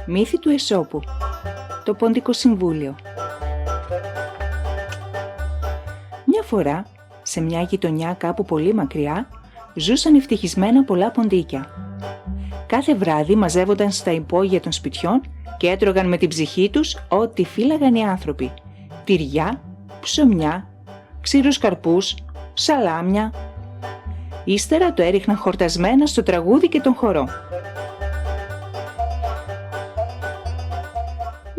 Μύθι του Αισόπου. Το Ποντικό Συμβούλιο. Μια φορά, σε μια γειτονιά κάπου πολύ μακριά, ζούσαν ευτυχισμένα πολλά ποντίκια. Κάθε βράδυ μαζεύονταν στα υπόγεια των σπιτιών και έτρωγαν με την ψυχή τους ό,τι φύλαγαν οι άνθρωποι. Τυριά, ψωμιά, ξηρούς καρπούς, σαλάμια. Ύστερα το έριχναν χορτασμένα στο τραγούδι και τον χορό.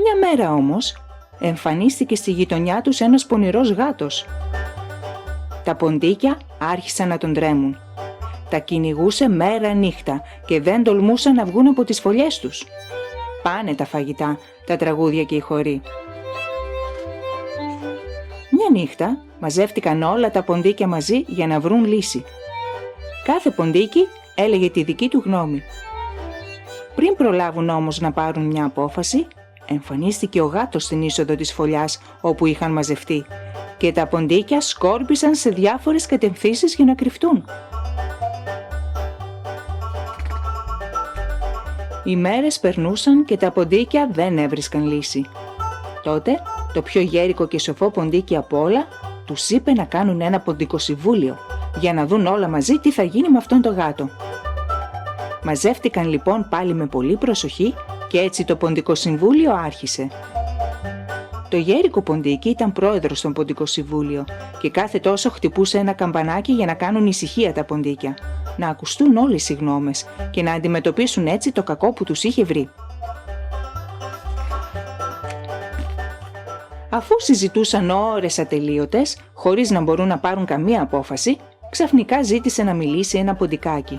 Μια μέρα όμως, εμφανίστηκε στη γειτονιά τους ένας πονηρός γάτος. Τα ποντίκια άρχισαν να τον τρέμουν. Τα κυνηγούσε μέρα νύχτα και δεν τολμούσαν να βγουν από τις φωλιές τους. Πάνε τα φαγητά, τα τραγούδια και οι χοροί. Μια νύχτα μαζεύτηκαν όλα τα ποντίκια μαζί για να βρουν λύση. Κάθε ποντίκι έλεγε τη δική του γνώμη. Πριν προλάβουν όμως να πάρουν μια απόφαση, εμφανίστηκε ο γάτος στην είσοδο της φωλιάς όπου είχαν μαζευτεί και τα ποντίκια σκόρπισαν σε διάφορες κατευθύνσεις για να κρυφτούν. Οι μέρες περνούσαν και τα ποντίκια δεν έβρισκαν λύση. Τότε το πιο γέρικο και σοφό ποντίκι απ' όλα τους είπε να κάνουν ένα ποντικό συμβούλιο για να δουν όλα μαζί τι θα γίνει με αυτόν τον γάτο. Μαζεύτηκαν λοιπόν πάλι με πολύ προσοχή και έτσι το ποντικό συμβούλιο άρχισε. Το γέρικο ποντίκι ήταν πρόεδρος στον ποντικό συμβούλιο και κάθε τόσο χτυπούσε ένα καμπανάκι για να κάνουν ησυχία τα ποντίκια, να ακουστούν όλες οι γνώμες και να αντιμετωπίσουν έτσι το κακό που τους είχε βρει. Αφού συζητούσαν ώρες ατελείωτες, χωρίς να μπορούν να πάρουν καμία απόφαση, ξαφνικά ζήτησε να μιλήσει ένα ποντικάκι.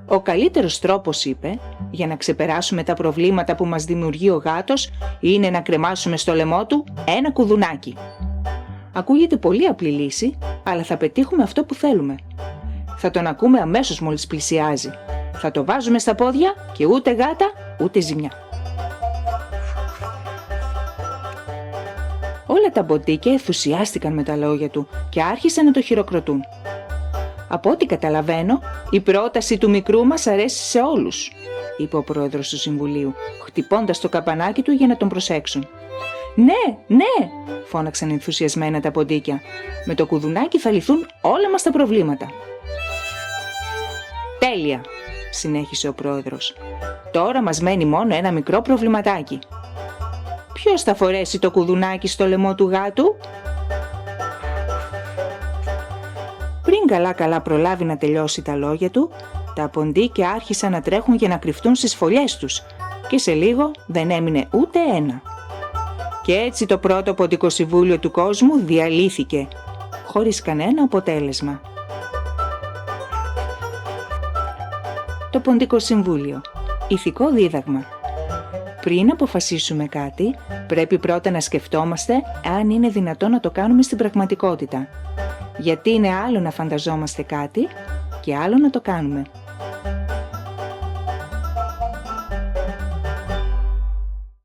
Ο καλύτερος τρόπος, είπε, για να ξεπεράσουμε τα προβλήματα που μας δημιουργεί ο γάτος είναι να κρεμάσουμε στο λαιμό του ένα κουδουνάκι. Ακούγεται πολύ απλή λύση, αλλά θα πετύχουμε αυτό που θέλουμε. Θα τον ακούμε αμέσως μόλις πλησιάζει. Θα το βάζουμε στα πόδια και ούτε γάτα, ούτε ζημιά. Όλα τα ποντίκια ενθουσιάστηκαν με τα λόγια του και άρχισαν να το χειροκροτούν. «Από ό,τι καταλαβαίνω, η πρόταση του μικρού μας αρέσει σε όλους», είπε ο πρόεδρος του Συμβουλίου, χτυπώντας το καμπανάκι του για να τον προσέξουν. «Ναι, ναι», φώναξαν ενθουσιασμένα τα ποντίκια. «Με το κουδουνάκι θα λυθούν όλα μας τα προβλήματα». «Τέλεια», συνέχισε ο πρόεδρος. «Τώρα μας μένει μόνο ένα μικρό προβληματάκι. Ποιος θα φορέσει το κουδουνάκι στο λαιμό του γάτου?» Πριν καλά προλάβει να τελειώσει τα λόγια του, τα ποντίκια άρχισαν να τρέχουν για να κρυφτούν στις φωλιές τους και σε λίγο δεν έμεινε ούτε ένα. Και έτσι το πρώτο ποντικό συμβούλιο του κόσμου διαλύθηκε, χωρίς κανένα αποτέλεσμα. Το Ποντικό Συμβούλιο. Ηθικό δίδαγμα. Πριν αποφασίσουμε κάτι, πρέπει πρώτα να σκεφτόμαστε αν είναι δυνατό να το κάνουμε στην πραγματικότητα. Γιατί είναι άλλο να φανταζόμαστε κάτι και άλλο να το κάνουμε.